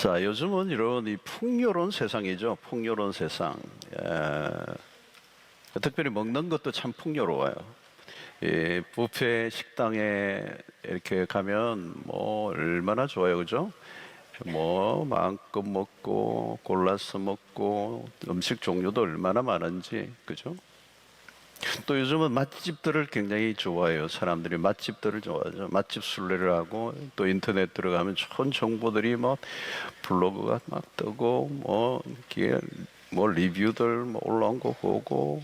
자, 요즘은 이런 이 풍요로운 세상이죠. 풍요로운 세상. 특별히 먹는 것도 참 풍요로워요. 이 뷔페 식당에 이렇게 가면 뭐 얼마나 좋아요, 그죠? 뭐 마음껏 먹고 골라서 먹고 음식 종류도 얼마나 많은지, 그죠? 또 요즘은 맛집들을 굉장히 좋아해요. 사람들이 맛집들을 좋아하죠. 맛집 순례를 하고 또 인터넷 들어가면 좋은 정보들이 뭐 블로그가 막 뜨고 뭐 이게 뭐 리뷰들 뭐 올라온 거 보고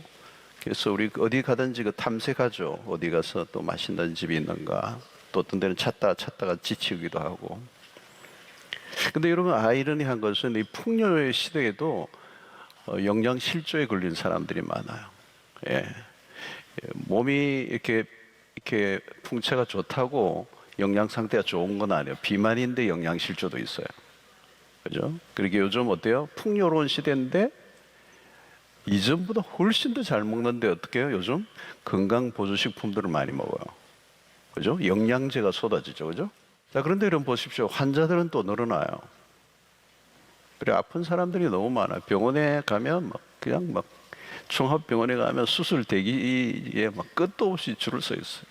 그래서 우리 어디 가든지 그 탐색하죠. 어디 가서 또 맛있는 집이 있는가. 또 어떤 데는 찾다가 지치기도 하고. 근데 여러분 아이러니한 것은 이 풍요의 시대에도 영양 실조에 걸린 사람들이 많아요. 예. 몸이 이렇게 풍채가 좋다고 영양 상태가 좋은 건 아니에요. 비만인데 영양 실조도 있어요. 그죠? 그러게 요즘 어때요? 풍요로운 시대인데 이전보다 훨씬 더 잘 먹는데 어떻게 해요? 요즘 건강 보조식품들을 많이 먹어요. 그죠? 영양제가 쏟아지죠. 그죠? 자, 그런데 여러분 보십시오. 환자들은 또 늘어나요. 그래 아픈 사람들이 너무 많아요. 병원에 가면 막 그냥 막 종합병원에 가면 수술 대기에 막 끝도 없이 줄을 서 있어요.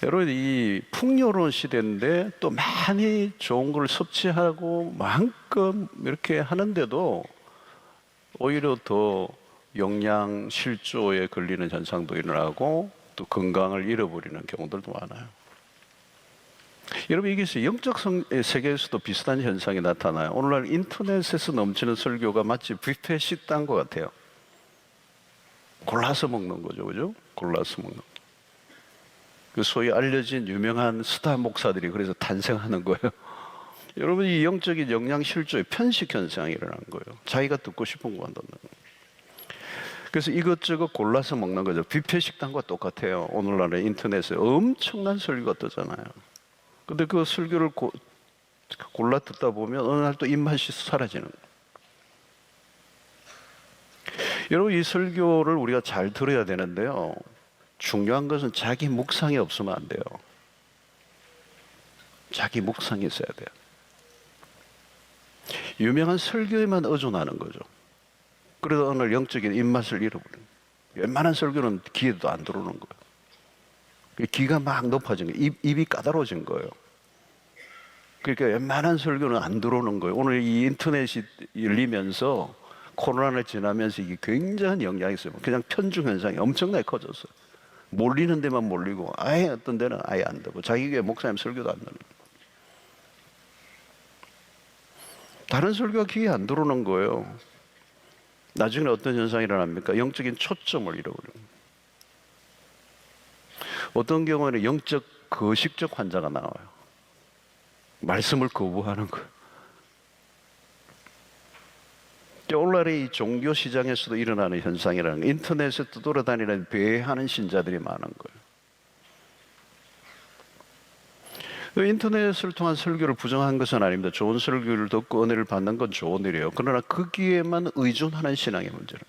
여러분 이 풍요로운 시대인데 또 많이 좋은 걸 섭취하고 마음껏 이렇게 하는데도 오히려 더 영양 실조에 걸리는 현상도 일어나고 또 건강을 잃어버리는 경우들도 많아요. 여러분 이게 영적 세계에서도 비슷한 현상이 나타나요. 오늘날 인터넷에서 넘치는 설교가 마치 뷔페 식당인 것 같아요. 골라서 먹는 거죠, 그죠? 골라서 먹는. 그 소위 알려진 유명한 스타 목사들이 그래서 탄생하는 거예요. 여러분 이 영적인 영양 실조의 편식 현상이 일어나는 거예요. 자기가 듣고 싶은 것만 듣는 거예요. 그래서 이것저것 골라서 먹는 거죠. 뷔페 식당과 똑같아요. 오늘날의 인터넷에 엄청난 설교가 뜨잖아요. 근데 그 설교를 골라 듣다 보면 어느 날 또 입맛이 사라지는 거예요. 여러분 이 설교를 우리가 잘 들어야 되는데요. 중요한 것은 자기 묵상이 없으면 안 돼요. 자기 묵상이 있어야 돼요. 유명한 설교에만 의존하는 거죠. 그래서 오늘 영적인 입맛을 잃어버리는 거예요. 웬만한 설교는 귀에도 안 들어오는 거예요. 귀가 막 높아진 거예요. 입이 까다로워진 거예요. 그러니까 웬만한 설교는 안 들어오는 거예요. 오늘 이 인터넷이 열리면서 코로나를 지나면서 이게 굉장한 영향이 있어요. 그냥 편중 현상이 엄청나게 커졌어요. 몰리는 데만 몰리고 아예 어떤 데는 아예 안 되고 자기 교회 목사님 설교도 안 듣는 거예요. 다른 설교가 귀에 안 들어오는 거예요. 나중에 어떤 현상이 일어납니까? 영적인 초점을 잃어버려요. 어떤 경우에는 영적 거식적 환자가 나와요. 말씀을 거부하는 거예요. 오늘날의 이 종교 시장에서도 일어나는 현상이라는 거예요. 인터넷에 떠돌아다니는 배회하는 신자들이 많은 거예요. 인터넷을 통한 설교를 부정한 것은 아닙니다. 좋은 설교를 듣고 은혜를 받는 건 좋은 일이에요. 그러나 거기에만 의존하는 신앙의 문제는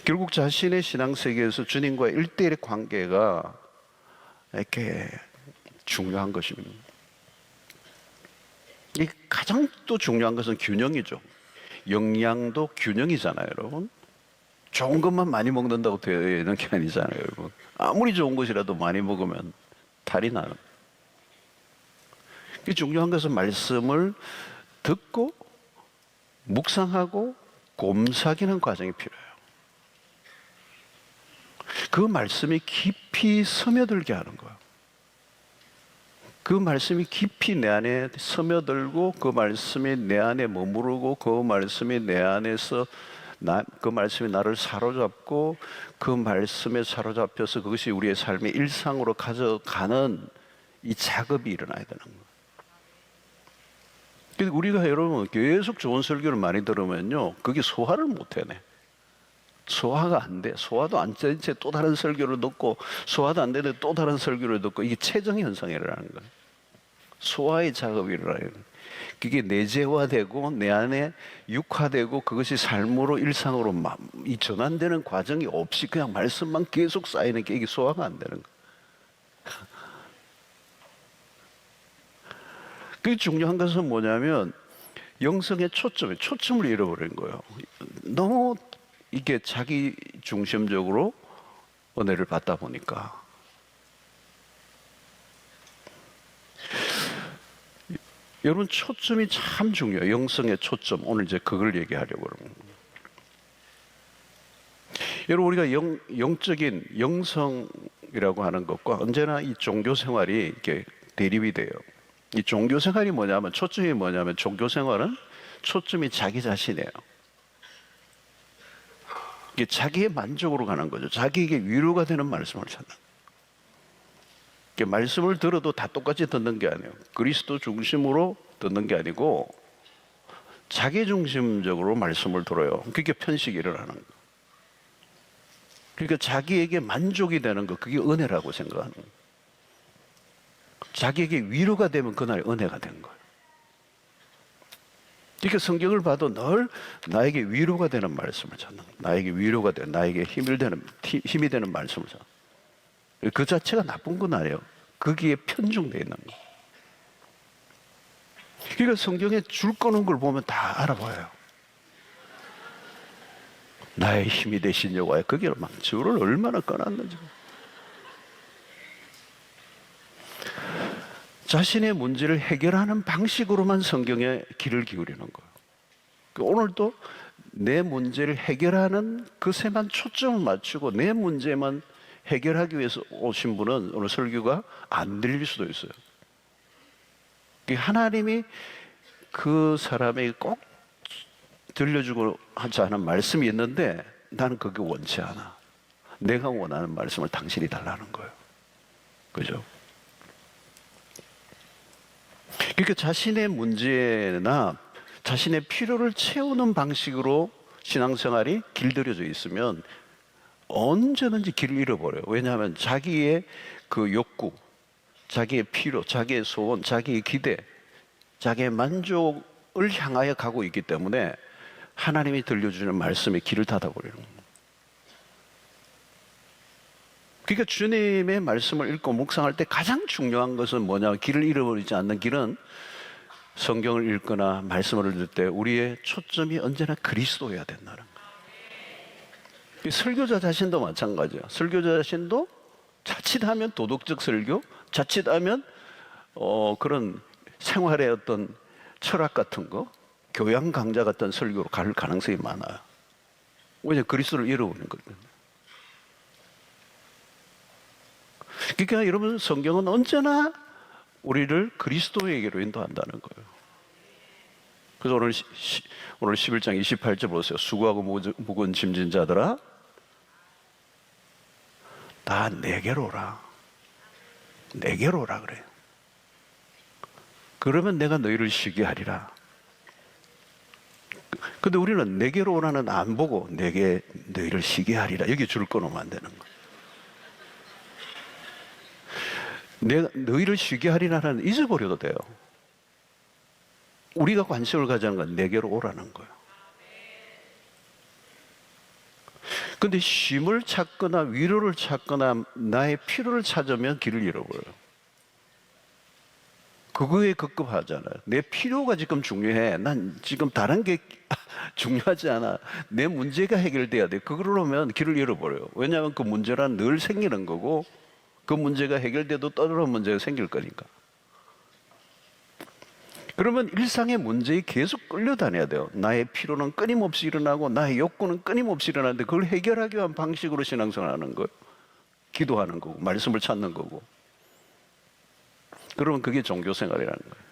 결국 자신의 신앙 세계에서 주님과의 1대1의 관계가 이렇게 중요한 것입니다. 이 가장 또 중요한 것은 균형이죠. 영양도 균형이잖아요, 여러분. 좋은 것만 많이 먹는다고 되는 게 아니잖아요, 여러분. 아무리 좋은 것이라도 많이 먹으면 탈이 나는. 중요한 것은 말씀을 듣고 묵상하고 곰삭이는 과정이 필요해요. 그 말씀이 깊이 스며들게 하는 거예요. 그 말씀이 깊이 내 안에 스며들고 그 말씀이 내 안에 머무르고 그 말씀이 내 안에서 그 말씀이 나를 사로잡고 그 말씀에 사로잡혀서 그것이 우리의 삶의 일상으로 가져가는 이 작업이 일어나야 되는 거예요. 그래서 우리가 여러분 계속 좋은 설교를 많이 들으면요, 그게 소화를 못 해내. 소화가 안 돼. 소화도 안 된 채 또 다른 설교를 듣고 소화도 안 되는데 또 다른 설교를 듣고 이게 체정 현상이 일어나는 거예요. 소화의 작업이 일어나요. 그게 내재화되고 내 안에 육화되고 그것이 삶으로 일상으로 이 전환되는 과정이 없이 그냥 말씀만 계속 쌓이는 게 이게 소화가 안 되는 거예요. 그게 중요한 것은 뭐냐면 영성의 초점을 잃어버린 거예요. 너무 이게 자기 중심적으로 은혜를 받다 보니까. 여러분, 초점이 참 중요해요. 영성의 초점. 오늘 이제 그걸 얘기하려고 그러는 거예요. 여러분, 우리가 영적인 영성이라고 하는 것과 언제나 이 종교 생활이 이렇게 대립이 돼요. 이 종교 생활이 뭐냐면, 초점이 뭐냐면, 종교 생활은 초점이 자기 자신이에요. 이게 자기의 만족으로 가는 거죠. 자기에게 위로가 되는 말씀을 찾는 거예요. 말씀을 들어도 다 똑같이 듣는 게 아니에요. 그리스도 중심으로 듣는 게 아니고 자기 중심적으로 말씀을 들어요. 그게 편식이 일어나는 거예요. 그러니까 자기에게 만족이 되는 거, 그게 은혜라고 생각하는 거예요. 자기에게 위로가 되면 그날 은혜가 된 거예요. 그러니까 성경을 봐도 늘 나에게 위로가 되는 말씀을 찾는 거예요. 나에게 위로가 되는, 나에게 힘이 되는 말씀을 찾는 거예요. 그 자체가 나쁜 건 아니에요. 거기에 편중되어 있는 거예요. 그러니까 성경에 줄 거는 걸 보면 다 알아봐요. 나의 힘이 되신 여호와의 거기를 막 줄을 얼마나 꺼놨는지. 자신의 문제를 해결하는 방식으로만 성경에 귀를 기울이는 거예요. 오늘도 내 문제를 해결하는 것에만 초점을 맞추고 내 문제만 해결하기 위해서 오신 분은 오늘 설교가 안 들릴 수도 있어요. 하나님이 그 사람에게 꼭 들려주고 하지 않은 말씀이 있는데 나는 그게 원치 않아. 내가 원하는 말씀을 당신이 달라는 거예요. 그죠? 그러니까 자신의 문제나 자신의 필요를 채우는 방식으로 신앙생활이 길들여져 있으면 언제든지 길을 잃어버려요. 왜냐하면 자기의 그 욕구, 자기의 필요, 자기의 소원, 자기의 기대, 자기의 만족을 향하여 가고 있기 때문에 하나님이 들려주는 말씀에 길을 닫아버리는 거예요. 그러니까 주님의 말씀을 읽고 묵상할 때 가장 중요한 것은 뭐냐? 길을 잃어버리지 않는 길은 성경을 읽거나 말씀을 들을 때 우리의 초점이 언제나 그리스도여야 된다는 거예요. 설교자 자신도 마찬가지예요. 설교자 자신도 자칫하면 도덕적 설교, 자칫하면 그런 생활의 어떤 철학 같은 거, 교양 강좌 같은 설교로 갈 가능성이 많아요. 왜냐하면 그리스도를 잃어버리는 거거든요. 그러니까 여러분, 성경은 언제나 우리를 그리스도에게로 인도한다는 거예요. 그래서 오늘 11장 28절 보세요. 수고하고 무거운 짐진 자들아 다 내게로 오라. 내게로 오라 그래요. 그러면 내가 너희를 쉬게 하리라. 근데 우리는 내게로 오라는 안 보고 내게 너희를 쉬게 하리라. 여기 줄 꺼놓으면 안 되는 거예요. 내가 너희를 쉬게 하리라는 잊어버려도 돼요. 우리가 관심을 가지는 건 내게로 오라는 거예요. 근데 쉼을 찾거나 위로를 찾거나 나의 필요를 찾으면 길을 잃어버려요. 그거에 급급하잖아요. 내 필요가 지금 중요해. 난 지금 다른 게 중요하지 않아. 내 문제가 해결돼야 돼. 그러려면 길을 잃어버려요. 왜냐하면 그 문제란 늘 생기는 거고 그 문제가 해결돼도 또 다른 문제가 생길 거니까. 그러면 일상의 문제에 계속 끌려다녀야 돼요. 나의 필요는 끊임없이 일어나고 나의 욕구는 끊임없이 일어나는데 그걸 해결하기 위한 방식으로 신앙생활하는 거예요. 기도하는 거고 말씀을 찾는 거고. 그러면 그게 종교생활이라는 거예요.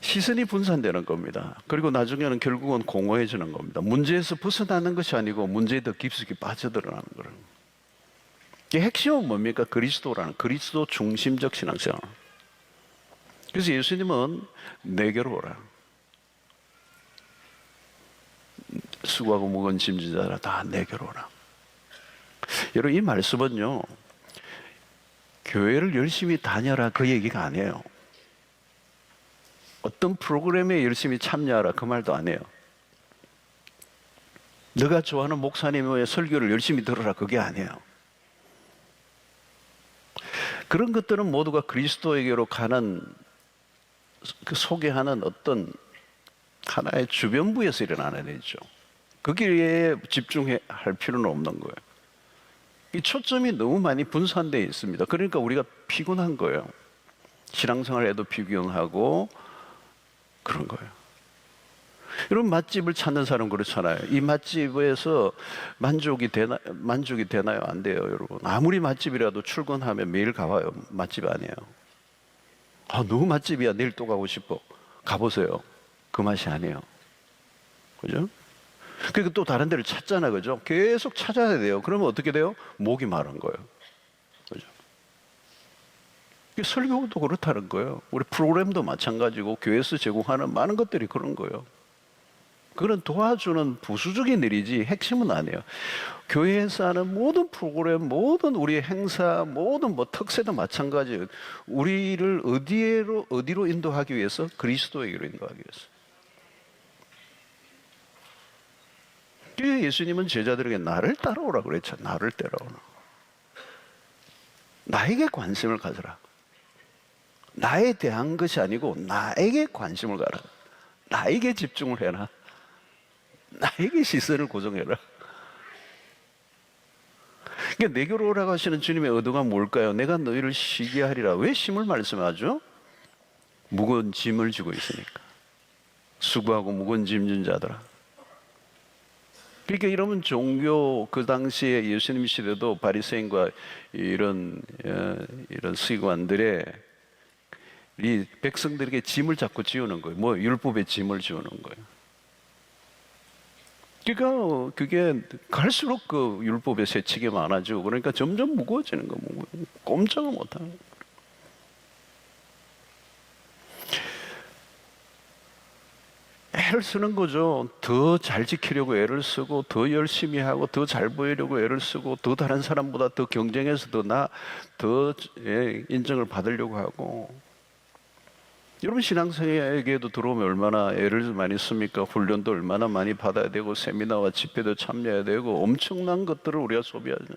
시선이 분산되는 겁니다. 그리고 나중에는 결국은 공허해지는 겁니다. 문제에서 벗어나는 것이 아니고 문제에 더 깊숙이 빠져들어가는 거예요. 핵심은 뭡니까? 그리스도라는 그리스도 중심적 신앙생활. 그래서 예수님은 내게로 오라. 수고하고 무거운 짐진 자라 다 내게로 오라. 여러분, 이 말씀은요, 교회를 열심히 다녀라 그 얘기가 아니에요. 어떤 프로그램에 열심히 참여하라 그 말도 아니에요. 너가 좋아하는 목사님의 설교를 열심히 들어라 그게 아니에요. 그런 것들은 모두가 그리스도에게로 가는 그 소개하는 어떤 하나의 주변부에서 일어나는 일이죠. 거기에 집중할 필요는 없는 거예요. 이 초점이 너무 많이 분산되어 있습니다. 그러니까 우리가 피곤한 거예요. 신앙생활에도 피곤하고 그런 거예요. 여러분, 맛집을 찾는 사람 그렇잖아요. 이 맛집에서 만족이 되나요? 안 돼요, 여러분. 아무리 맛집이라도 출근하면 매일 가봐요. 맛집 아니에요. 아, 너무 맛집이야. 내일 또 가고 싶어. 가보세요. 그 맛이 아니에요. 그죠? 그리고 또 다른 데를 찾잖아, 그죠? 계속 찾아야 돼요. 그러면 어떻게 돼요? 목이 마른 거예요. 그죠? 설교도 그렇다는 거예요. 우리 프로그램도 마찬가지고 교회에서 제공하는 많은 것들이 그런 거예요. 그건 도와주는 부수적인 일이지 핵심은 아니에요. 교회에서 하는 모든 프로그램, 모든 우리 행사, 모든 뭐 특세도 마찬가지예요. 우리를 어디로 인도하기 위해서? 그리스도에게로 인도하기 위해서. 예수님은 제자들에게 나를 따라오라 그랬죠. 나를 따라오라. 나에게 관심을 가져라. 나에 대한 것이 아니고 나에게 관심을 가라. 나에게 집중을 해라. 나에게 시선을 고정해라. 그러니까 내게로 오라고 하시는 주님의 의도가 뭘까요? 내가 너희를 쉬게 하리라. 왜 쉼을 말씀하죠? 무거운 짐을 지고 있으니까. 수고하고 무거운 짐 진 자들아. 그러니까 이러면 종교, 그 당시에 예수님 시대도 바리새인과 이런 서기관들의 이 백성들에게 짐을 자꾸 지우는 거예요. 뭐 율법의 짐을 지우는 거예요. 그러니까 그게 갈수록 그 율법의 세칙이 많아지고 그러니까 점점 무거워지는 거, 꼼짝을 못하는 거예요. 애를 쓰는 거죠. 더 잘 지키려고 애를 쓰고, 더 열심히 하고, 더 잘 보이려고 애를 쓰고, 더 다른 사람보다 더 경쟁해서 더 인정을 받으려고 하고. 여러분, 신앙생활에게도 들어오면 얼마나 애를 많이 씁니까? 훈련도 얼마나 많이 받아야 되고, 세미나와 집회도 참여해야 되고, 엄청난 것들을 우리가 소비하죠.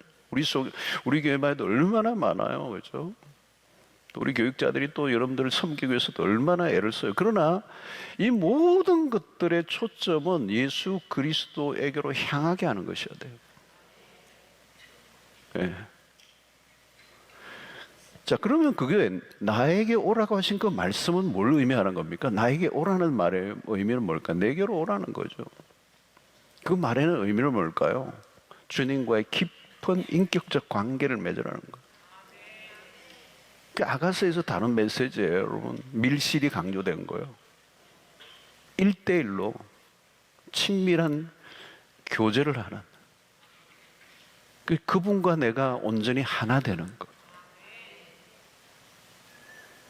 우리 교회만 해도 얼마나 많아요. 그렇죠? 우리 교육자들이 또 여러분들을 섬기기 위해서도 얼마나 애를 써요. 그러나 이 모든 것들의 초점은 예수 그리스도에게로 향하게 하는 것이어야 돼요. 네. 자, 그러면 그게 나에게 오라고 하신 그 말씀은 뭘 의미하는 겁니까? 나에게 오라는 말의 의미는 뭘까? 내게로 오라는 거죠. 그 말에는 의미는 뭘까요? 주님과의 깊은 인격적 관계를 맺으라는 거예요. 그 아가서에서 다룬 메시지예요, 여러분. 밀실이 강조된 거예요. 1대1로 친밀한 교제를 하는, 그분과 내가 온전히 하나 되는 것.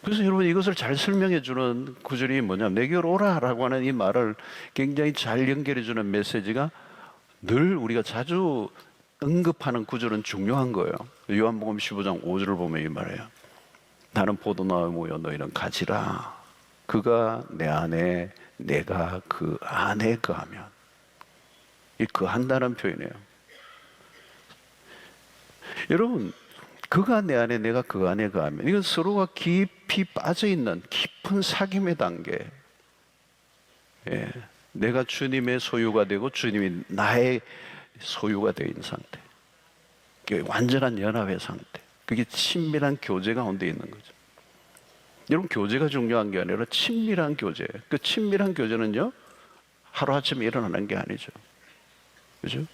그래서 여러분, 이것을 잘 설명해 주는 구절이 뭐냐면, 내게로 오라라고 하는 이 말을 굉장히 잘 연결해 주는 메시지가 늘 우리가 자주 언급하는 구절은 중요한 거예요. 요한복음 15장 5절을 보면 이 말이에요. 나는 포도나무여 너희는 가지라. 그가 내 안에, 내가 그 안에 거하면. 이 거한다는 표현이에요. 여러분, 그가 내 안에, 내가 그 안에 거하면, 이건 서로가 깊이 빠져있는 깊은 사귐의 단계. 예. 내가 주님의 소유가 되고 주님이 나의 소유가 되어 있는 상태. 그게 완전한 연합의 상태. 그게 친밀한 교제 가운데 있는 거죠. 여러분, 교제가 중요한 게 아니라 친밀한 교제. 그 친밀한 교제는요, 하루아침에 일어나는 게 아니죠. 그죠?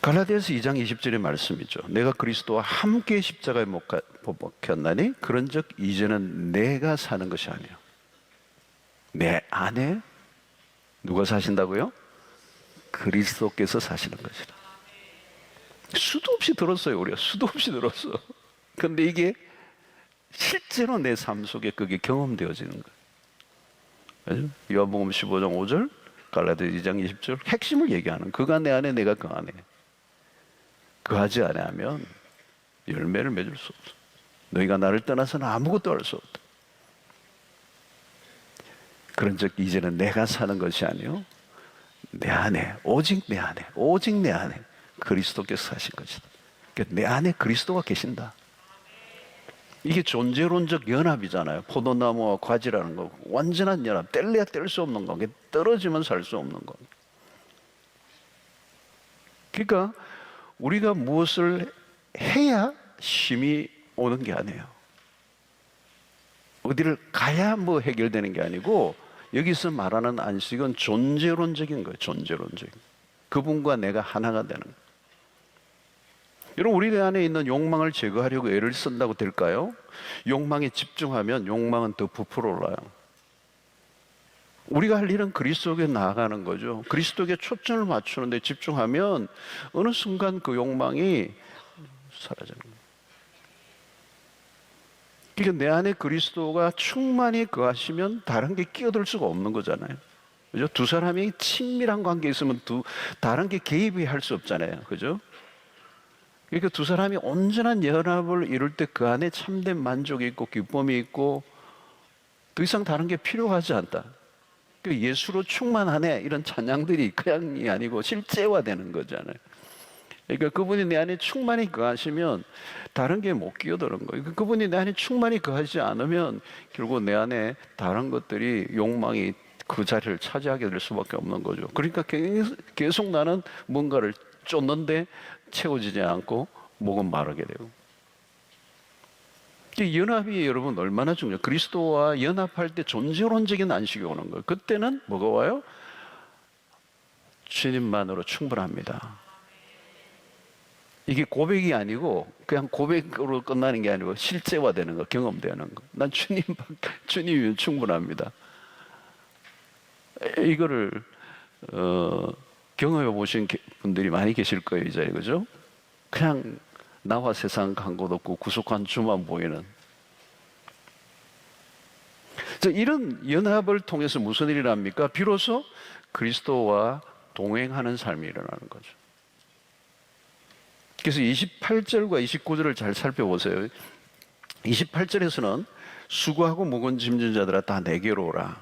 갈라디아서 2장 20절의 말씀이죠. 내가 그리스도와 함께 십자가에 못 박혔나니 그런즉 이제는 내가 사는 것이 아니요, 내 안에 누가 사신다고요? 그리스도께서 사시는 것이라. 수도 없이 들었어요. 우리가 수도 없이 들었어. 근데 이게 실제로 내 삶 속에 그게 경험되어지는 거예요. 요한복음 15장 5절, 갈라디아서 2장 20절 핵심을 얘기하는, 그가 내 안에, 내가 그 안에. 그하지 아니하면 열매를 맺을 수 없어. 너희가 나를 떠나서는 아무것도 할 수 없다. 그런즉 이제는 내가 사는 것이 아니요, 내 안에, 오직 내 안에, 오직 내 안에 그리스도께서 사신 것이다. 그러니까 내 안에 그리스도가 계신다. 이게 존재론적 연합이잖아요. 포도나무와 과지라는 거 완전한 연합, 뗄래야 뗄 수 없는 거, 떨어지면 살 수 없는 거. 그러니까 우리가 무엇을 해야 쉼이 오는 게 아니에요. 어디를 가야 뭐 해결되는 게 아니고, 여기서 말하는 안식은 존재론적인 거예요. 존재론적인. 그분과 내가 하나가 되는 거예요. 여러분, 우리 안에 있는 욕망을 제거하려고 애를 쓴다고 될까요? 욕망에 집중하면 욕망은 더 부풀어 올라요. 우리가 할 일은 그리스도에게 나아가는 거죠. 그리스도에게 초점을 맞추는 데 집중하면 어느 순간 그 욕망이 사라져요. 그러니까 내 안에 그리스도가 충만히 거하시면 다른 게 끼어들 수가 없는 거잖아요. 그죠? 두 사람이 친밀한 관계에 있으면 다른 게 개입이 할 수 없잖아요. 그죠? 그러니까 두 사람이 온전한 연합을 이룰 때 그 안에 참된 만족이 있고 기쁨이 있고 더 이상 다른 게 필요하지 않다. 예수로 충만하네 이런 찬양들이 그냥이 아니고 실제화되는 거잖아요. 그러니까 그분이 내 안에 충만히 거하시면 다른 게 못 끼어드는 거예요. 그분이 내 안에 충만히 거하지 않으면 결국 내 안에 다른 것들이 욕망이 그 자리를 차지하게 될 수밖에 없는 거죠. 그러니까 계속 나는 뭔가를 쫓는데 채워지지 않고 목은 마르게 되고. 연합이 여러분 얼마나 중요해요. 그리스도와 연합할 때 존재론적인 안식이 오는 거예요. 그때는 뭐가 와요? 주님만으로 충분합니다. 이게 고백이 아니고 그냥 고백으로 끝나는 게 아니고 실제화되는 거, 경험되는 거. 난 주님이면 충분합니다. 이거를 경험해 보신 분들이 많이 계실 거예요, 이 자리에. 그죠? 그냥 나와 세상 간 곳 없고 구속한 주만 보이는. 이런 연합을 통해서 무슨 일이 납니까? 비로소 그리스도와 동행하는 삶이 일어나는 거죠. 그래서 28절과 29절을 잘 살펴보세요. 28절에서는 수고하고 무거운 짐진 자들아 다 내게로 오라.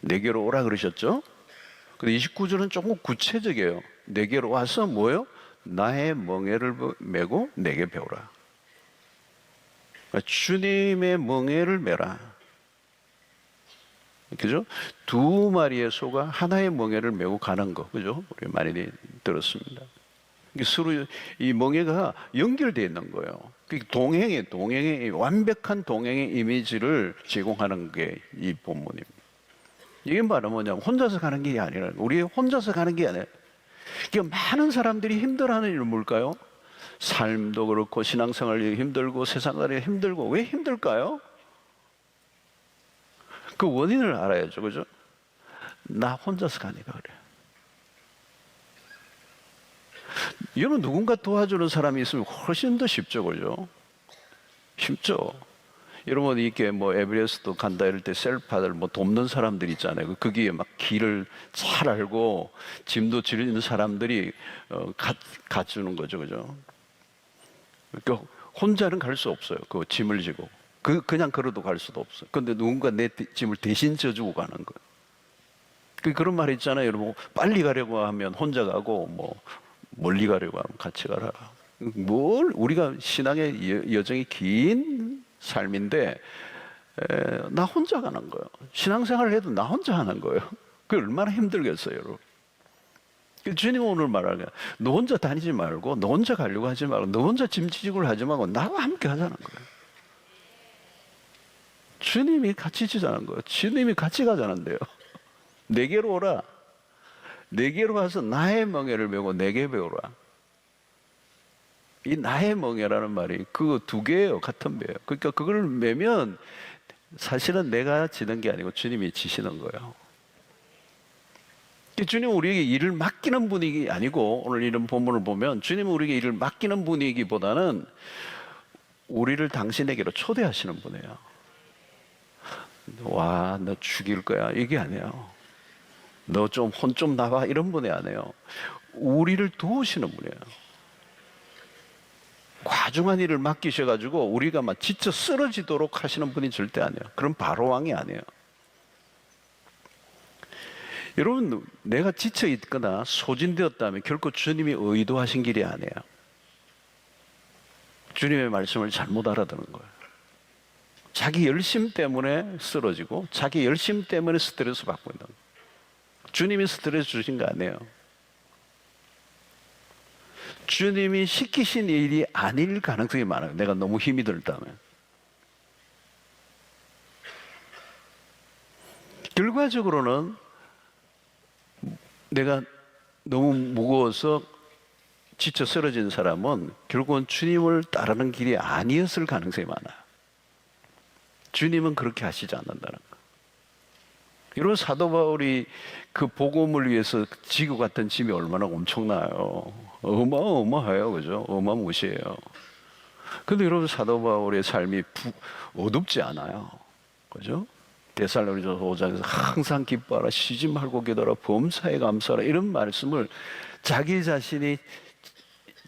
내게로 오라 그러셨죠? 근데 29절은 조금 구체적이에요. 내게로 와서 뭐예요? 나의 멍에를 메고 내게 배우라. 그러니까 주님의 멍에를 메라. 그죠? 두 마리의 소가 하나의 멍에를 메고 가는 거. 그죠? 우리 많이 들었습니다. 서로 이 멍에가 연결되어 있는 거예요. 동행의 완벽한 동행의 이미지를 제공하는 게 이 본문입니다. 이게 바로 뭐냐면 혼자서 가는 게 아니라, 우리 혼자서 가는 게 아니라, 많은 사람들이 힘들어하는 일은 뭘까요? 삶도 그렇고 신앙생활이 힘들고 세상살이 힘들고. 왜 힘들까요? 그 원인을 알아야죠. 그죠? 나 혼자서 가니까 그래요. 여러분, 누군가 도와주는 사람이 있으면 훨씬 더 쉽죠. 그죠? 쉽죠. 여러분, 이렇게 뭐 에베레스트 간다 이럴 때 셀파들 뭐 돕는 사람들 있잖아요. 거기에 막 길을 잘 알고 짐도 지르는 사람들이 가주는 거죠. 그죠? 그러니까 혼자는 갈 수 없어요. 그 짐을 지고. 그냥 걸어도 갈 수도 없어요. 근데 누군가 내 짐을 대신 져주고 가는 거예요. 그런 말 있잖아요. 여러분, 빨리 가려고 하면 혼자 가고, 뭐 멀리 가려고 하면 같이 가라. 우리가 신앙의 여정이 긴 삶인데 나 혼자 가는 거예요. 신앙생활을 해도 나 혼자 하는 거예요. 그게 얼마나 힘들겠어요, 여러분. 주님 오늘 말하는 거야. 너 혼자 다니지 말고, 너 혼자 가려고 하지 말고, 너 혼자 짐지직을 하지 말고 나와 함께 하자는 거예요. 주님이 같이 지자는 거예요. 주님이 같이 가자는데요. 내게로 오라. 내게로 와서 나의 멍에를 메고 내게 배우라. 이 나의 멍에라는 말이 그 두 개예요. 같은 배예요. 그러니까 그걸 메면 사실은 내가 지는 게 아니고 주님이 지시는 거예요. 주님은 우리에게 일을 맡기는 분이 아니고, 오늘 이런 본문을 보면 주님은 우리에게 일을 맡기는 분이기보다는 우리를 당신에게로 초대하시는 분이에요. 와, 너 죽일 거야. 이게 아니에요. 너 좀 혼 좀 나봐. 이런 분이 아니에요. 우리를 도우시는 분이에요. 과중한 일을 맡기셔가지고 우리가 막 지쳐 쓰러지도록 하시는 분이 절대 아니에요. 그런 바로왕이 아니에요. 여러분, 내가 지쳐 있거나 소진되었다면 결코 주님이 의도하신 길이 아니에요. 주님의 말씀을 잘못 알아듣는 거예요. 자기 열심 때문에 쓰러지고 자기 열심 때문에 스트레스 받고 있는 거예요. 주님이 스트레스 주신 거 아니에요. 주님이 시키신 일이 아닐 가능성이 많아요. 내가 너무 힘이 들다면. 결과적으로는 내가 너무 무거워서 지쳐 쓰러진 사람은 결국은 주님을 따르는 길이 아니었을 가능성이 많아요. 주님은 그렇게 하시지 않는다는 거. 여러분, 사도 바울이 그 복음을 위해서 지고 갔던 짐이 얼마나 엄청나요. 어마어마해요. 그죠? 어마무시해요. 근데 여러분, 사도 바울의 삶이 어둡지 않아요. 그죠? 데살로니가서 5장에서 항상 기뻐하라, 쉬지 말고 기도하라, 범사에 감사하라, 이런 말씀을 자기 자신이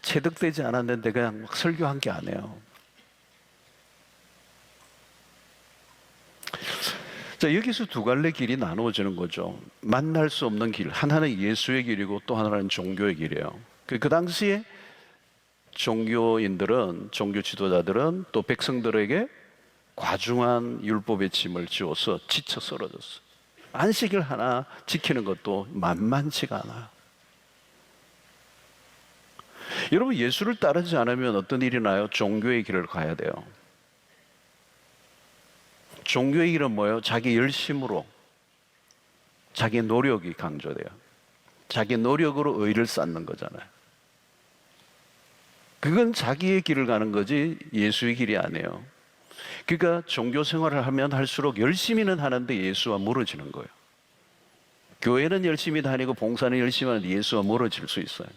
체득되지 않았는데 그냥 막 설교한 게 아니에요. 자, 여기서 두 갈래 길이 나누어지는 거죠. 만날 수 없는 길, 하나는 예수의 길이고 또 하나는 종교의 길이에요. 그 당시에 종교인들은, 종교 지도자들은 또 백성들에게 과중한 율법의 짐을 지어서 지쳐 쓰러졌어. 안식일 하나 지키는 것도 만만치가 않아요. 여러분, 예수를 따르지 않으면 어떤 일이 나요? 종교의 길을 가야 돼요. 종교의 길은 뭐예요? 자기 열심으로, 자기 노력이 강조돼요. 자기 노력으로 의를 쌓는 거잖아요. 그건 자기의 길을 가는 거지 예수의 길이 아니에요. 그러니까 종교 생활을 하면 할수록 열심히는 하는데 예수와 멀어지는 거예요. 교회는 열심히 다니고 봉사는 열심히 하는데 예수와 멀어질 수 있어요.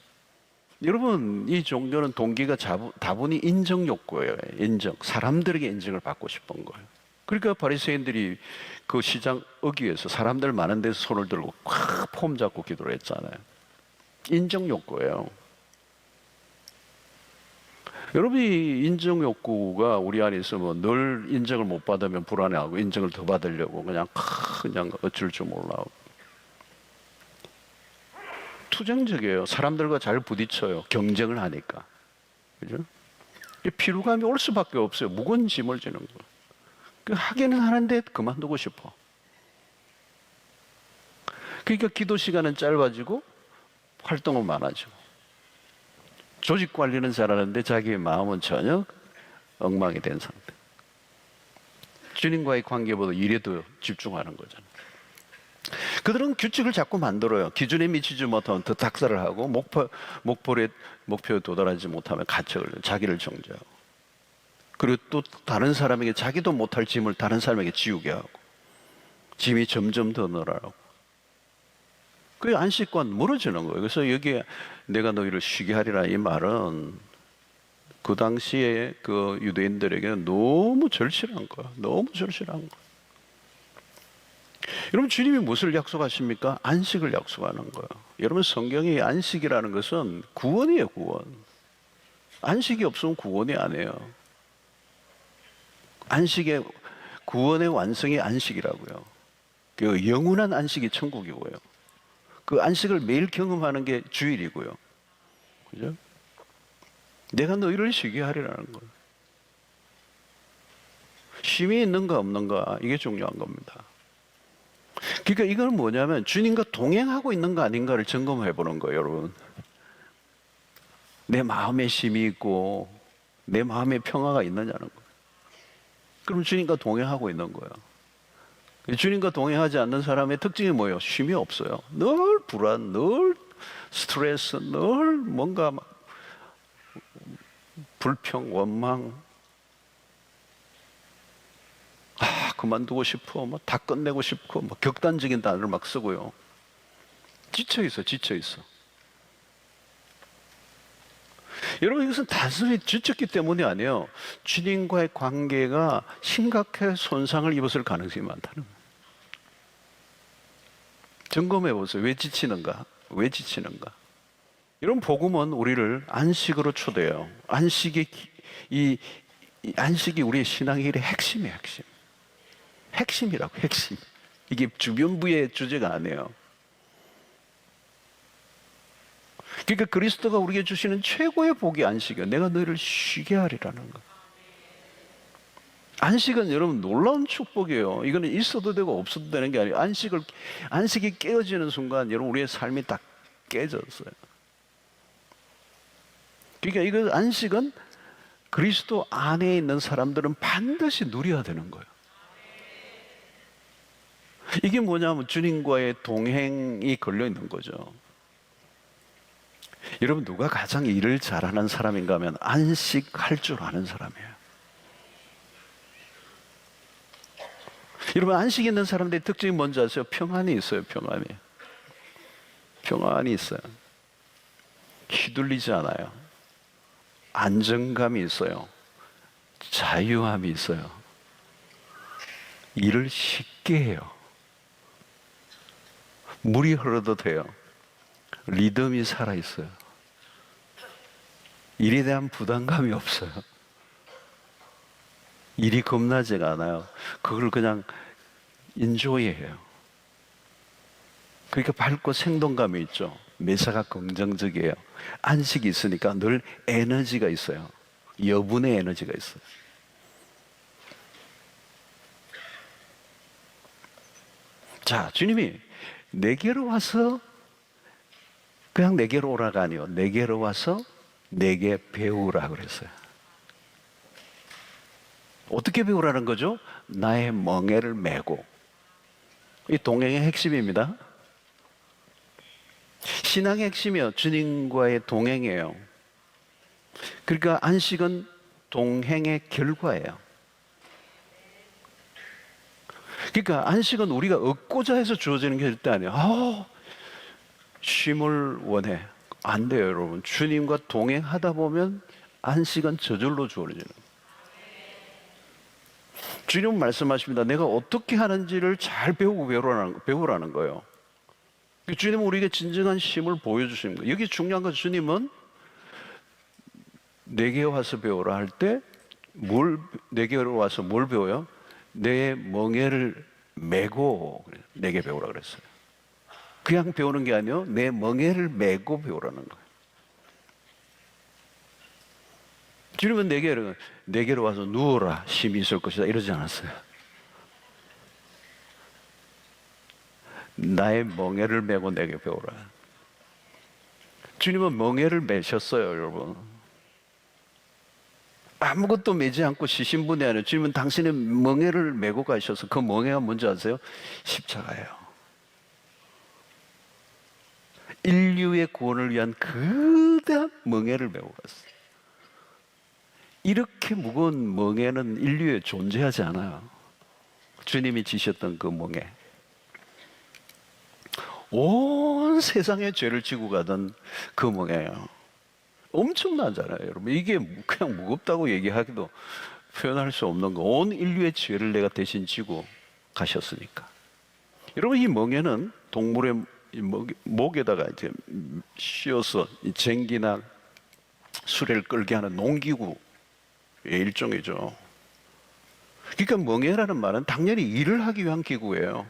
여러분, 이 종교는 동기가 다분히 인정 욕구예요. 인정. 사람들에게 인정을 받고 싶은 거예요. 그러니까 바리새인들이 그 시장 어귀에서 사람들 많은 데서 손을 들고 콱 폼 잡고 기도를 했잖아요. 인정 욕구예요. 여러분이 인정 욕구가 우리 안에 있으면 늘 인정을 못 받으면 불안해하고 인정을 더 받으려고 그냥 어쩔 줄 몰라. 투쟁적이에요. 사람들과 잘 부딪혀요. 경쟁을 하니까. 그죠? 피로감이 올 수밖에 없어요. 무거운 짐을 지는 거. 하기는 하는데 그만두고 싶어. 그러니까 기도 시간은 짧아지고 활동은 많아지고. 조직 관리는 잘하는데 자기의 마음은 전혀 엉망이 된 상태. 주님과의 관계보다 일에 더 집중하는 거잖아요. 그들은 규칙을 자꾸 만들어요. 기준에 미치지 못하면 더 닥살을 하고 목표에 도달하지 못하면 가책을 자기를 정죄하고, 그리고 또 다른 사람에게 자기도 못할 짐을 다른 사람에게 지우게 하고, 짐이 점점 더 늘어나고, 그 안식과 무너지는 거예요. 그래서 여기에 내가 너희를 쉬게 하리라, 이 말은 그 당시에 그 유대인들에게는 너무 절실한 거야. 너무 절실한 거야. 여러분, 주님이 무엇을 약속하십니까? 안식을 약속하는 거예요. 여러분, 성경의 안식이라는 것은 구원이에요, 구원. 안식이 없으면 구원이 아니에요. 안식의 구원의 완성이 안식이라고요. 그 영원한 안식이 천국이고요. 그 안식을 매일 경험하는 게 주일이고요. 그죠? 내가 너희를 쉬게 하리라는 거예요. 쉼이 있는가 없는가, 이게 중요한 겁니다. 그러니까 이건 뭐냐면 주님과 동행하고 있는가 아닌가를 점검해 보는 거예요, 여러분. 내 마음에 쉼이 있고 내 마음에 평화가 있느냐는 거예요. 그럼 주님과 동행하고 있는 거예요. 주님과 동행하지 않는 사람의 특징이 뭐예요? 쉼이 없어요. 늘 불안, 늘 스트레스, 늘 뭔가 막 불평, 원망. 그만두고 싶어, 다 끝내고 싶고, 극단적인 단어를 막 쓰고요. 지쳐있어. 여러분, 이것은 단순히 지쳤기 때문이 아니에요. 주님과의 관계가 심각하게 손상을 입었을 가능성이 많다는 거예요. 점검해 보세요. 왜 지치는가? 여러분, 복음은 우리를 안식으로 초대해요. 안식이 우리의 신앙의 길의 핵심이에요, 핵심. 핵심이라고, 핵심. 이게 주변부의 주제가 아니에요. 그러니까 그리스도가 우리에게 주시는 최고의 복이 안식이에요. 내가 너희를 쉬게 하리라는 거. 안식은 여러분 놀라운 축복이에요. 이거는 있어도 되고 없어도 되는 게 아니에요. 안식이 깨어지는 순간 여러분 우리의 삶이 다 깨졌어요. 그러니까 이거 안식은 그리스도 안에 있는 사람들은 반드시 누려야 되는 거예요. 이게 뭐냐면 주님과의 동행이 걸려 있는 거죠. 여러분 누가 가장 일을 잘하는 사람인가 하면 안식할 줄 아는 사람이에요. 여러분 안식 있는 사람들의 특징이 뭔지 아세요? 평안이 있어요. 평안이 있어요. 휘둘리지 않아요. 안정감이 있어요. 자유함이 있어요. 일을 쉽게 해요. 물이 흐르도 돼요. 리듬이 살아있어요. 일에 대한 부담감이 없어요. 일이 겁나지가 않아요. 그걸 그냥 인조이해요. 그러니까 밝고 생동감이 있죠. 매사가 긍정적이에요. 안식이 있으니까 늘 에너지가 있어요. 여분의 에너지가 있어요. 자, 주님이 내게로 와서 그냥 내게로 오라가 아니요. 내게로 와서 내게 배우라 그랬어요. 어떻게 배우라는 거죠? 나의 멍에를 메고. 이 동행의 핵심입니다. 신앙의 핵심이요. 주님과의 동행이에요. 그러니까 안식은 동행의 결과예요. 그러니까 안식은 우리가 얻고자 해서 주어지는 게 절대 아니에요. 쉼을 원해. 안 돼요, 여러분. 주님과 동행하다 보면 안식은 저절로 주어지는 거예요. 주님은 말씀하십니다. 내가 어떻게 하는지를 잘 배우고 배우라는 거예요. 주님은 우리에게 진정한 쉼을 보여주시는 거예요. 여기 중요한 건 주님은 내게 와서 배우라 할 때 내게 와서 뭘 배워요? 내 멍에를 메고 내게 배우라 그랬어요. 그냥 배우는 게 아니요. 내 멍에를 메고 배우라는 거예요. 주님은 내게로 와서 누워라. 쉼이 있을 것이다. 이러지 않았어요. 나의 멍에를 메고 내게 배우라. 주님은 멍에를 메셨어요, 여러분. 아무것도 메지 않고 쉬신 분이 아니에요. 주님은 당신의 멍에를 메고 가셔서 그 멍에가 뭔지 아세요? 십자가예요. 인류의 구원을 위한 거대한 멍에를 메고 갔어요. 이렇게 무거운 멍에는 인류에 존재하지 않아요. 주님이 지셨던 그 멍에. 온 세상의 죄를 지고 가던 그 멍에예요. 엄청나잖아요, 여러분. 이게 그냥 무겁다고 얘기하기도 표현할 수 없는 거. 온 인류의 죄를 내가 대신 지고 가셨으니까. 여러분, 이 멍에는 동물의 목에다가 이제 씌워서 이 쟁기나 수레를 끌게 하는 농기구의 일종이죠. 그러니까 멍에라는 말은 당연히 일을 하기 위한 기구예요.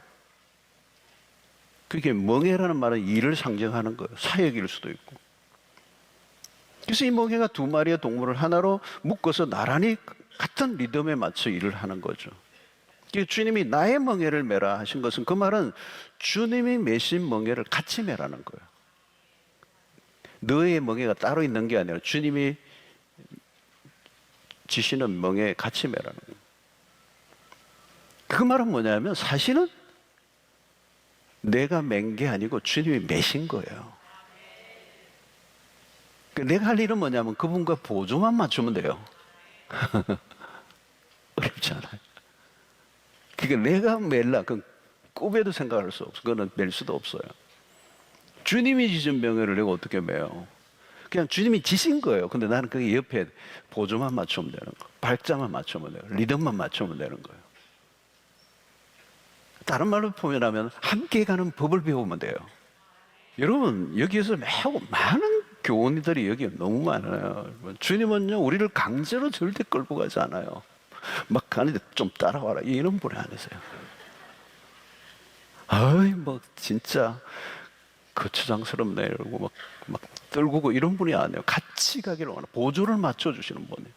그게 멍에라는 말은 일을 상징하는 거예요. 사역일 수도 있고. 그래서 이 멍에가 두 마리의 동물을 하나로 묶어서 나란히 같은 리듬에 맞춰 일을 하는 거죠. 주님이 나의 멍에를 메라 하신 것은 그 말은 주님이 메신 멍에를 같이 메라는 거예요. 너의 멍에가 따로 있는 게 아니라 주님이 지시는 멍에 같이 메라는 거예요. 그 말은 뭐냐면 사실은 내가 맨 게 아니고 주님이 메신 거예요. 내가 할 일은 뭐냐면 그분과 보조만 맞추면 돼요. 어렵지 않아요. 그러니까 내가 멜라, 그 꿈에도 생각할 수 없어. 그거는 멜 수도 없어요. 주님이 지신 명예를 내가 어떻게 매요? 그냥 주님이 지신 거예요. 근데 나는 그 옆에 보조만 맞추면 되는 거, 발자만 맞추면 돼요. 리듬만 맞추면 되는 거예요. 다른 말로 표현하면 함께 가는 법을 배우면 돼요. 여러분, 여기에서 매우 많은 교훈들이 여기 너무 많아요. 주님은요, 우리를 강제로 절대 끌고 가지 않아요. 막 가는데 좀 따라와라. 이런 분이 아니세요. 진짜 거추장스럽네 이러고 막 떨구고 이런 분이 아니에요. 같이 가기를 원하는, 보조를 맞춰주시는 분이에요.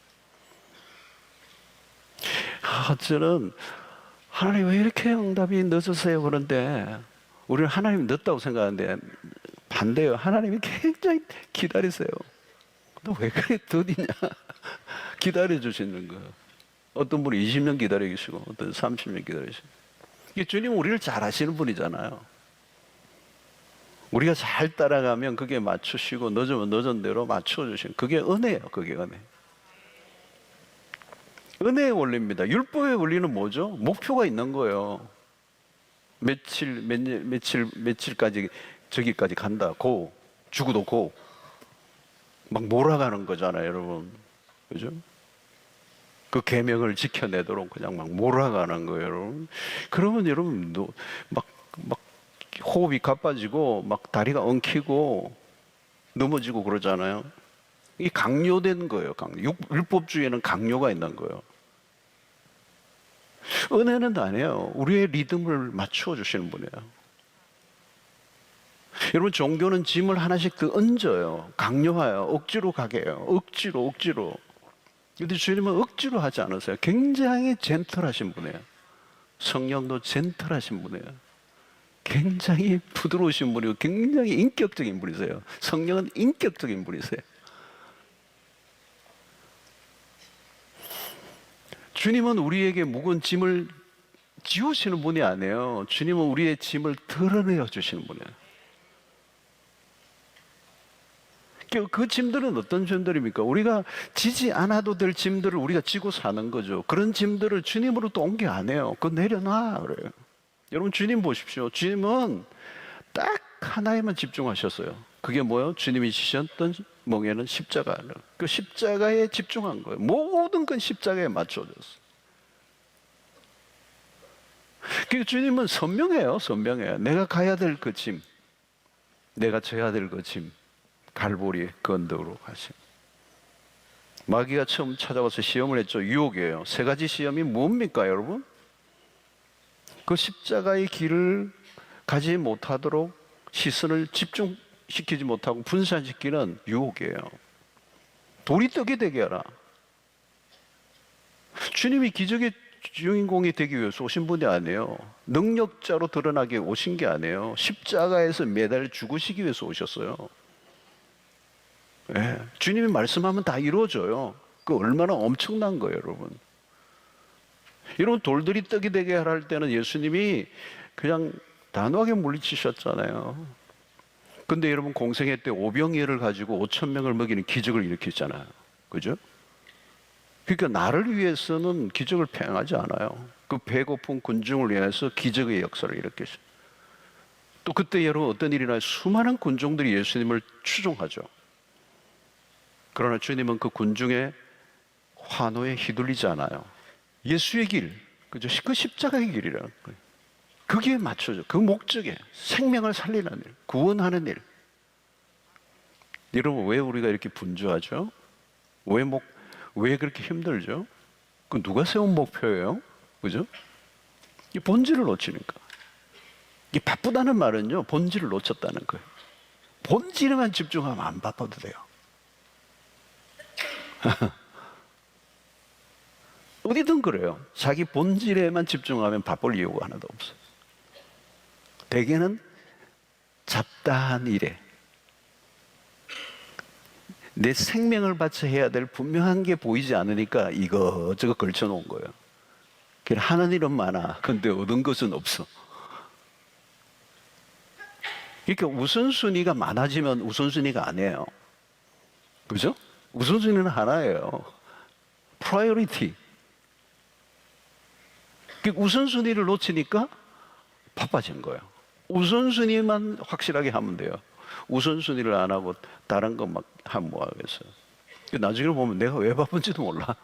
저는 하나님 왜 이렇게 응답이 늦으세요? 그런데 우리는 하나님이 늦다고 생각하는데 반대예요. 하나님이 굉장히 기다리세요. 너 왜 그래 더디냐? 기다려주시는 거예요. 어떤 분이 20년 기다리시고 어떤 30년 기다리시고. 주님은 우리를 잘 아시는 분이잖아요. 우리가 잘 따라가면 그게 맞추시고 늦으면 늦은 대로 맞춰주시는, 그게 은혜예요. 그게 은혜. 은혜의 원리입니다. 율법의 원리는 뭐죠? 목표가 있는 거예요. 며칠까지 저기까지 간다. 고. 죽어도 고. 막 몰아가는 거잖아요, 여러분. 그죠? 그 계명을 지켜내도록 그냥 막 몰아가는 거예요, 여러분. 그러면 여러분 막 호흡이 가빠지고 막 다리가 엉키고 넘어지고 그러잖아요. 이게 강요된 거예요. 율법주의에는 강요가 있는 거예요. 은혜는 아니에요. 우리의 리듬을 맞추어 주시는 분이에요. 여러분, 종교는 짐을 하나씩 더 얹어요. 강요해요. 억지로 가게 해요. 억지로. 근데 주님은 억지로 하지 않으세요. 굉장히 젠틀하신 분이에요. 성령도 젠틀하신 분이에요. 굉장히 부드러우신 분이고 굉장히 인격적인 분이세요. 성령은 인격적인 분이세요. 주님은 우리에게 무거운 짐을 지우시는 분이 아니에요. 주님은 우리의 짐을 덜어내어 주시는 분이에요. 그 짐들은 어떤 짐들입니까? 우리가 지지 않아도 될 짐들을 우리가 지고 사는 거죠. 그런 짐들을 주님으로 또 옮겨 안 해요. 그거 내려놔 그래요. 여러분, 주님 보십시오. 주님은 딱 하나에만 집중하셨어요. 그게 뭐예요? 주님이 지셨던 멍에는 십자가를. 그 십자가에 집중한 거예요. 모든 건 십자가에 맞춰졌어요. 그 주님은 선명해요. 선명해요. 내가 가야 될 그 짐, 내가 져야 될 그 짐, 갈보리 그 언덕으로 가심. 마귀가 처음 찾아와서 시험을 했죠. 유혹이에요. 세 가지 시험이 뭡니까, 여러분? 그 십자가의 길을 가지 못하도록 시선을 집중시키지 못하고 분산시키는 유혹이에요. 돌이 떡이 되게 하라. 주님이 기적의 주인공이 되기 위해서 오신 분이 아니에요. 능력자로 드러나기 위해 오신 게 아니에요. 십자가에서 매달 죽으시기 위해서 오셨어요. 네. 주님이 말씀하면 다 이루어져요. 그 얼마나 엄청난 거예요, 여러분. 여러분, 돌들이 떡이 되게 하라 할 때는 예수님이 그냥 단호하게 물리치셨잖아요. 근데 여러분, 공생애 때 오병이어를 가지고 5,000명을 먹이는 기적을 일으켰잖아요. 그죠? 그러니까 나를 위해서는 기적을 평행하지 않아요. 그 배고픈 군중을 위해서 기적의 역사를 일으켰어요. 또 그때 여러분 어떤 일이 나요? 수많은 군중들이 예수님을 추종하죠. 그러나 주님은 그 군중의 환호에 휘둘리지 않아요. 예수의 길, 그죠? 그 십자가의 길이라는 거예요. 거기에 맞춰져. 그 목적에 생명을 살리는 일, 구원하는 일. 여러분, 왜 우리가 이렇게 분주하죠? 왜 그렇게 힘들죠? 그 누가 세운 목표예요? 그죠? 이 본질을 놓치니까. 이 바쁘다는 말은요, 본질을 놓쳤다는 거예요. 본질에만 집중하면 안 바빠도 돼요. 어디든 그래요. 자기 본질에만 집중하면 바쁠 이유가 하나도 없어요. 대개는 잡다한 일에 내 생명을 바쳐 해야 될 분명한 게 보이지 않으니까 이거저거 걸쳐놓은 거예요. 하는 일은 많아. 근데 얻은 것은 없어. 그러니까 우선순위가 많아지면 우선순위가 아니에요. 그죠? 우선순위는 하나예요. priority. 우선순위를 놓치니까 바빠진 거예요. 우선순위만 확실하게 하면 돼요. 우선순위를 안 하고 다른 것 막 하면 뭐 하겠어요. 나중에 보면 내가 왜 바쁜지도 몰라.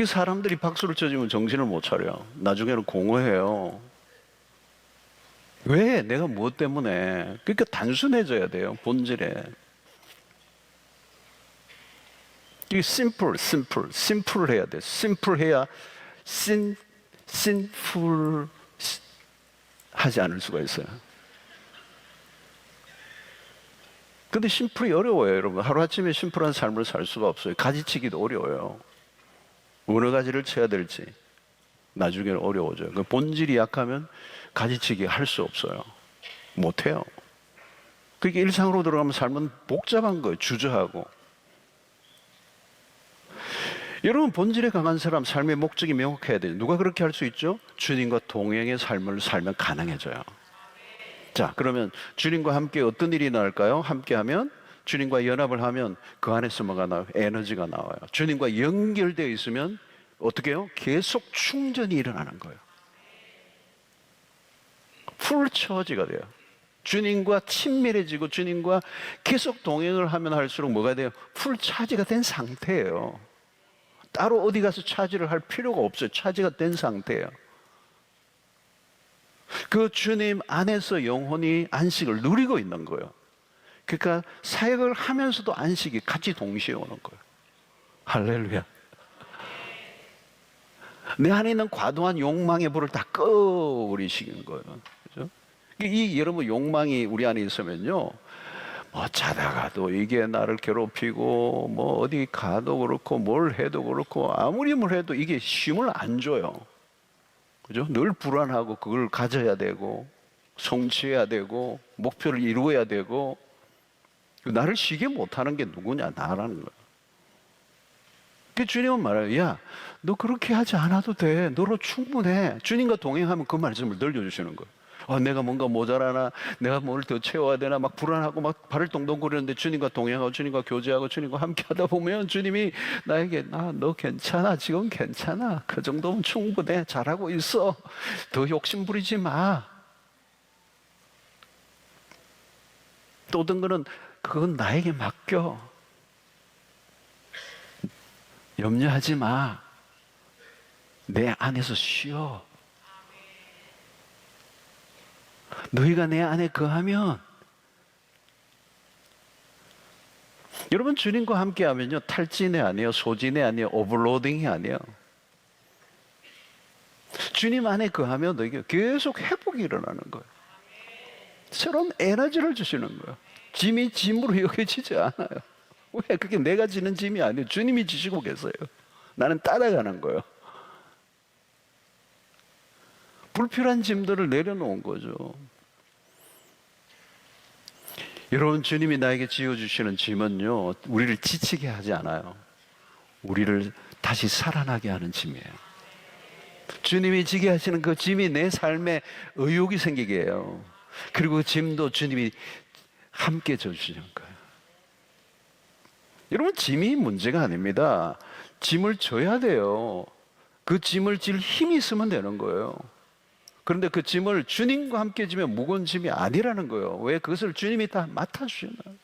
사람들이 박수를 쳐주면 정신을 못 차려. 나중에는 공허해요. 왜? 내가 무엇 때문에? 그러니까 단순해져야 돼요. 본질에. 이게 심플 해야 돼. 심플 해야 sinful 하지 않을 수가 있어요. 근데 심플이 어려워요, 여러분. 하루아침에 심플한 삶을 살 수가 없어요. 가지치기도 어려워요. 어느 가지를 쳐야 될지 나중에는 어려워져요. 그 본질이 약하면 가지치기 할 수 없어요. 못해요. 그게 일상으로 들어가면 삶은 복잡한 거예요. 주저하고. 여러분, 본질에 강한 사람, 삶의 목적이 명확해야 돼요. 누가 그렇게 할 수 있죠? 주님과 동행의 삶을 살면 가능해져요. 자, 그러면 주님과 함께 어떤 일이 나올까요? 함께하면, 주님과 연합을 하면 그 안에서 뭐가 나와요? 에너지가 나와요. 주님과 연결되어 있으면 어떻게 해요? 계속 충전이 일어나는 거예요. 풀 처지가 돼요. 주님과 친밀해지고 주님과 계속 동행을 하면 할수록 뭐가 돼요? 풀 차지가 된 상태예요. 따로 어디 가서 차지를 할 필요가 없어요. 차지가 된 상태예요. 그 주님 안에서 영혼이 안식을 누리고 있는 거예요. 그러니까 사역을 하면서도 안식이 같이 동시에 오는 거예요. 할렐루야. 내 안에 있는 과도한 욕망의 불을 다 꺼버리시는 거예요. 그죠? 여러분, 욕망이 우리 안에 있으면요, 뭐 자다가도 이게 나를 괴롭히고, 뭐 어디 가도 그렇고, 뭘 해도 그렇고, 아무리 뭘 해도 이게 쉼을 안 줘요. 그죠? 늘 불안하고, 그걸 가져야 되고, 성취해야 되고, 목표를 이루어야 되고, 나를 쉬게 못하는 게 누구냐? 나라는 거예요. 그 주님은 말해요. 야, 너 그렇게 하지 않아도 돼. 너로 충분해. 주님과 동행하면 그 말씀을 늘려주시는 거예요. 내가 뭔가 모자라나, 내가 뭘 더 채워야 되나, 막 불안하고 막 발을 동동거리는데 주님과 동행하고 주님과 교제하고 주님과 함께 하다 보면 주님이 나에게, 너 괜찮아. 지금 괜찮아. 그 정도면 충분해. 잘하고 있어. 더 욕심 부리지 마. 또 어떤 거는 그건 나에게 맡겨. 염려하지 마. 내 안에서 쉬어. 너희가 내 안에 거하면, 여러분, 주님과 함께 하면요, 탈진이 아니에요, 소진이 아니에요, 오버로딩이 아니에요. 주님 안에 거하면 너에게 계속 회복이 일어나는 거예요. 새로운 에너지를 주시는 거예요. 짐이 짐으로 여겨지지 않아요. 왜? 그게 내가 지는 짐이 아니에요. 주님이 지시고 계세요. 나는 따라가는 거예요. 불필요한 짐들을 내려놓은 거죠. 여러분, 주님이 나에게 지어주시는 짐은요, 우리를 지치게 하지 않아요. 우리를 다시 살아나게 하는 짐이에요. 주님이 지게 하시는 그 짐이 내 삶에 의욕이 생기게 해요. 그리고 그 짐도 주님이 함께 져주시는 거예요. 여러분, 짐이 문제가 아닙니다. 짐을 져야 돼요. 그 짐을 질 힘이 있으면 되는 거예요. 그런데 그 짐을 주님과 함께 지면 무거운 짐이 아니라는 거예요. 왜? 그것을 주님이 다 맡아주시나요?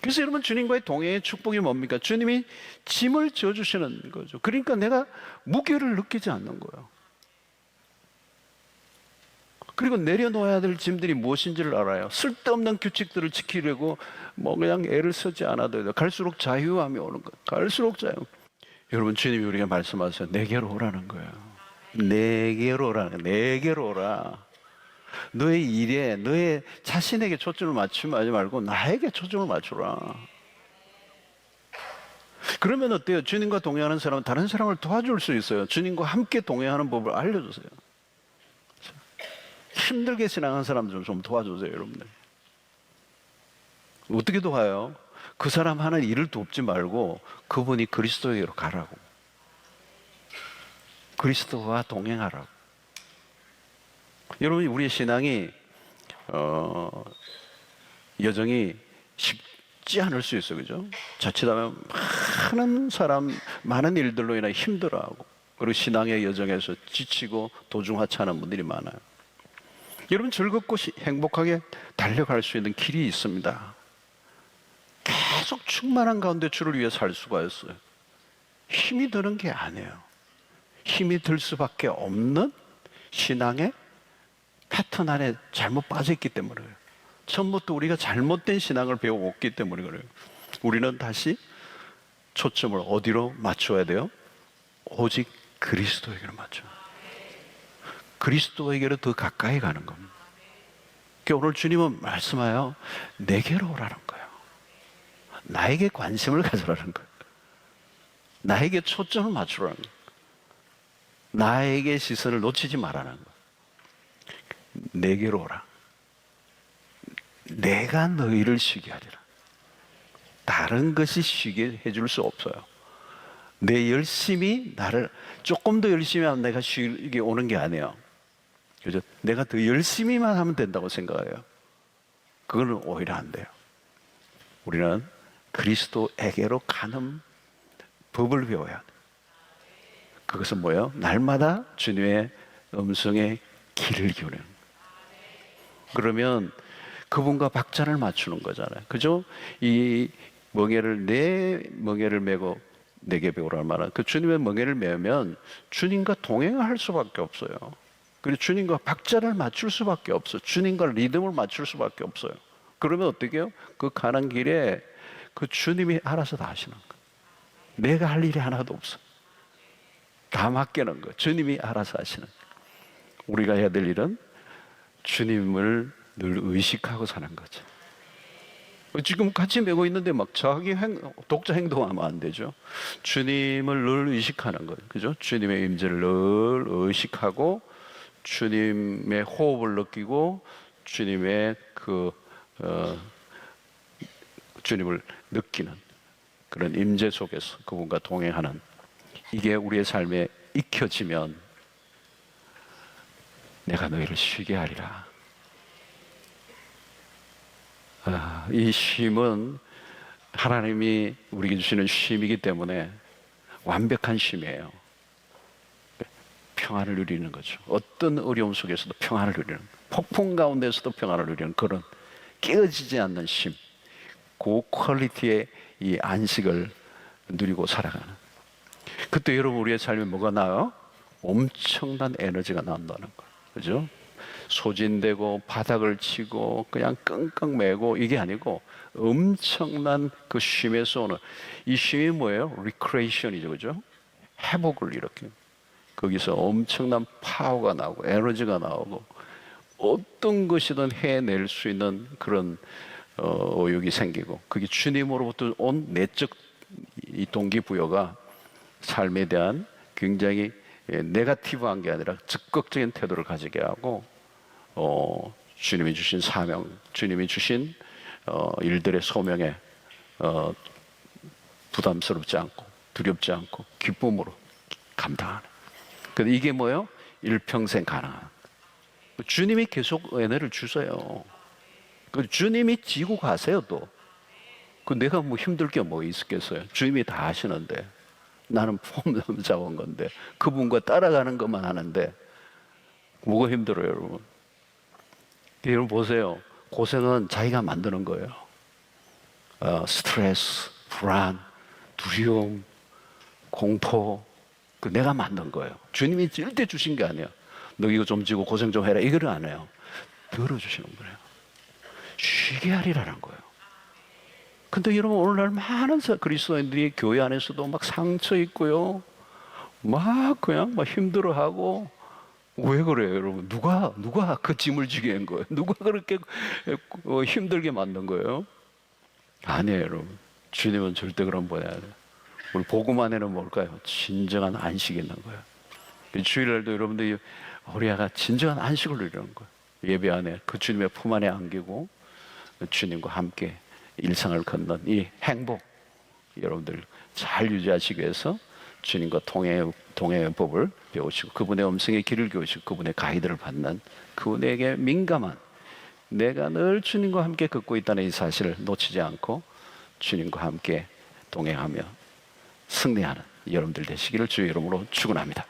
그래서 여러분, 주님과의 동행의 축복이 뭡니까? 주님이 짐을 져주시는 거죠. 그러니까 내가 무게를 느끼지 않는 거예요. 그리고 내려놓아야 될 짐들이 무엇인지를 알아요. 쓸데없는 규칙들을 지키려고 뭐 그냥 애를 쓰지 않아도 돼요. 갈수록 자유함이 오는 거예요. 갈수록 자유. 여러분, 주님이 우리가 말씀하세요. 내게로 오라는 거예요. 내게로 오라는 거예요. 내게로 오라. 너의 일에, 너의 자신에게 초점을 맞추지 말고 나에게 초점을 맞추라. 그러면 어때요? 주님과 동행하는 사람은 다른 사람을 도와줄 수 있어요. 주님과 함께 동행하는 법을 알려주세요. 힘들게 지나가는 사람들 좀 도와주세요, 여러분들. 어떻게 도와요? 그 사람 하는 일을 돕지 말고 그분이 그리스도에게로 가라고. 그리스도와 동행하라고. 여러분, 우리의 신앙이 여정이 쉽지 않을 수 있어요, 그죠? 자칫하면 많은 사람, 많은 일들로 인해 힘들어하고, 그리고 신앙의 여정에서 지치고 도중하차하는 분들이 많아요. 여러분, 즐겁고 행복하게 달려갈 수 있는 길이 있습니다. 계속 충만한 가운데 주를 위해 살 수가 있어요. 힘이 드는 게 아니에요. 힘이 들 수밖에 없는 신앙의 패턴 안에 잘못 빠져있기 때문에 그래요. 처음부터 우리가 잘못된 신앙을 배워왔기 때문에 그래요. 우리는 다시 초점을 어디로 맞춰야 돼요? 오직 그리스도에게로 맞춰요. 그리스도에게로 더 가까이 가는 겁니다. 그러니까 오늘 주님은 말씀하여 내게로 오라는 거예요. 나에게 관심을 가져라는 거예요. 나에게 초점을 맞추라는 거예요. 나에게 시선을 놓치지 말라는 거예요. 내게로 오라. 내가 너희를 쉬게 하리라. 다른 것이 쉬게 해줄 수 없어요. 내 열심이 나를 조금 더 열심히 하면 내가 쉬게 오는 게 아니에요. 그죠? 내가 더 열심히만 하면 된다고 생각해요. 그거는 오히려 안 돼요. 우리는 그리스도에게로 가는 법을 배워야 돼요. 그것은 뭐예요? 날마다 주님의 음성에 귀를 기울이는 거예요. 그러면 그분과 박자를 맞추는 거잖아요. 그죠? 이 멍에를 내 멍에를 메고 내게 배우라는 말은 그 주님의 멍에를 메면 주님과 동행할 수밖에 없어요. 그리고 주님과 박자를 맞출 수밖에 없어요. 주님과 리듬을 맞출 수밖에 없어요. 그러면 어떻게 해요? 그 가는 길에 그 주님이 알아서 다 하시는 거예요. 내가 할 일이 하나도 없어요. 다 맡기는 거예요. 주님이 알아서 하시는 거예요. 우리가 해야 될 일은 주님을 늘 의식하고 사는 거죠. 지금 같이 메고 있는데 막 자기 독자 행동하면 안 되죠. 주님을 늘 의식하는 거예요. 그죠? 주님의 임재를 늘 의식하고 주님의 호흡을 느끼고 주님의 주님을 느끼는 그런 임재 속에서 그분과 동행하는 이게 우리의 삶에 익혀지면 내가 너희를 쉬게 하리라. 이 쉼은 하나님이 우리에게 주시는 쉼이기 때문에 완벽한 쉼이에요. 평안을 누리는 거죠. 어떤 어려움 속에서도 평안을 누리는, 폭풍 가운데서도 평안을 누리는 그런 깨어지지 않는 쉼, 고퀄리티의 이 안식을 누리고 살아가는. 그때 여러분 우리의 삶에 뭐가 나요? 엄청난 에너지가 나온다는 거예요. 그죠? 소진되고 바닥을 치고 그냥 끙끙 매고 이게 아니고 엄청난 그 쉼에서 오는 이 쉼이 뭐예요? 리크레이션이죠. 그죠? 회복을 일으키는. 거기서 엄청난 파워가 나오고 에너지가 나오고 어떤 것이든 해낼 수 있는 그런 의욕이 생기고 그게 주님으로부터 온 내적 이 동기부여가 삶에 대한 굉장히 네거티브한 게 아니라 적극적인 태도를 가지게 하고 주님이 주신 사명, 주님이 주신 일들의 소명에 부담스럽지 않고 두렵지 않고 기쁨으로 감당하는. 근데 이게 뭐예요? 일평생 가능한. 주님이 계속 은혜를 주세요. 주님이 지고 가세요 또. 내가 뭐 힘들 게 뭐 있겠어요? 주님이 다 하시는데 나는 폼 잡은 건데 그분과 따라가는 것만 하는데 뭐가 힘들어요, 여러분? 여러분 보세요. 고생은 자기가 만드는 거예요. 스트레스, 불안, 두려움, 공포, 내가 만든 거예요. 주님이 절대 주신 게 아니에요. 너 이거 좀 지고 고생 좀 해라. 이거를 안 해요. 들어주시는 거예요. 쉬게 하리라는 거예요. 근데 여러분 오늘날 많은 그리스도인들이 교회 안에서도 막 상처 있고요. 막 그냥 막 힘들어하고 왜 그래요, 여러분? 누가 그 짐을 지게 한 거예요? 누가 그렇게 힘들게 만든 거예요? 아니에요, 여러분. 주님은 절대 그런 분이 아니에요. 우리 복음 안에는 뭘까요? 진정한 안식이 있는 거예요. 주일날도 여러분들이 우리 아가 진정한 안식을 누리는 거예요. 예배 안에 그 주님의 품 안에 안기고 주님과 함께 일상을 걷는 이 행복 여러분들 잘 유지하시기 위해서 주님과 동행의 법을 배우시고 그분의 음성에 귀를 기울이시고 그분의 가이드를 받는 그분에게 민감한 내가 늘 주님과 함께 걷고 있다는 이 사실을 놓치지 않고 주님과 함께 동행하며 승리하는 여러분들 되시기를 주의 이름으로 축원합니다.